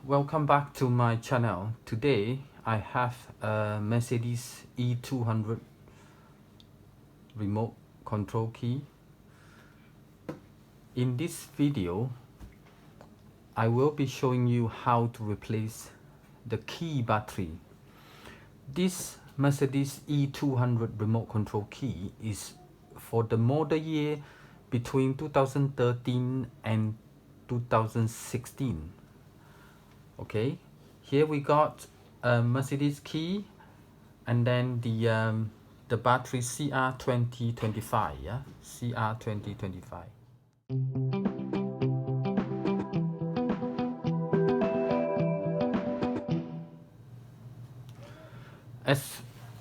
Welcome back to my channel. Today I have a Mercedes E200 remote control key. In this video I will be showing you how to replace the key battery. This Mercedes E200 remote control key is for the model year between 2013 and 2016. Okay, here we got a Mercedes key and then the battery CR2025, yeah, CR2025.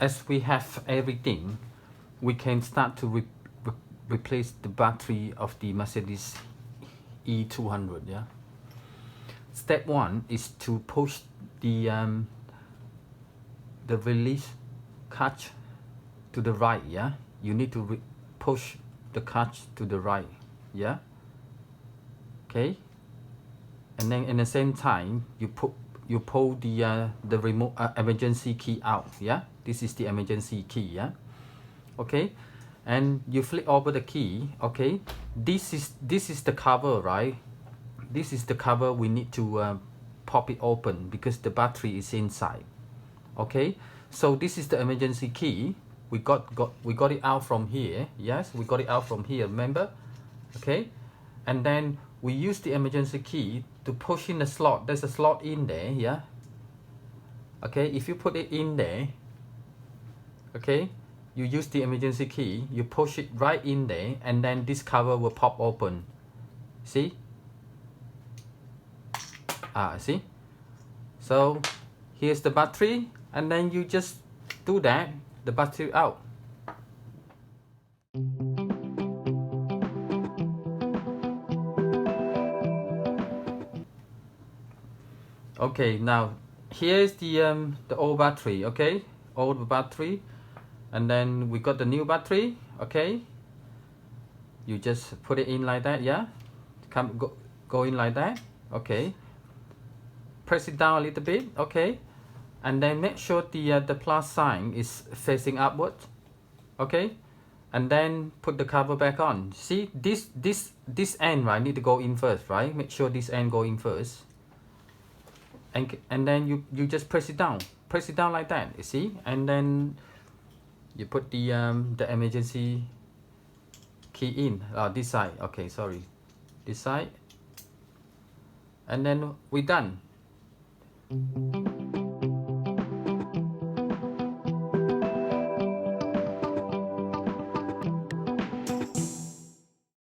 As we have everything, we can start to replace the battery of the Mercedes E200, yeah. Step 1 is to push the release catch to the right, yeah. You need to push the catch to the right, yeah. Okay, and then in the same time you pull the remote emergency key out, yeah. This is the emergency key, yeah. Okay, and you flip over the key. Okay, this is the cover, right? This is the cover. We need to pop it open because the battery is inside. Okay, so this is the emergency key. We got it out from here. Yes, we got it out from here, remember? Okay, and then we use the emergency key to push in the slot. There's a slot in there, yeah. Okay, if you put it in there, okay, you use the emergency key, you push it right in there, and then this cover will pop open. See? See? So here's the battery, and then you just do that, the battery out. Okay, now here's the old battery, okay, old battery, and then we got the new battery. Okay, you just put it in like that, yeah, go in like that. Okay, press it down a little bit. Okay, and then make sure the plus sign is facing upward. Okay, and then put the cover back on. See, this end, right, need to go in first, right? Make sure this end go in first, and then you just press it down like that, you see, and then you put the emergency key in this side. Okay, sorry, this side, and then we're done.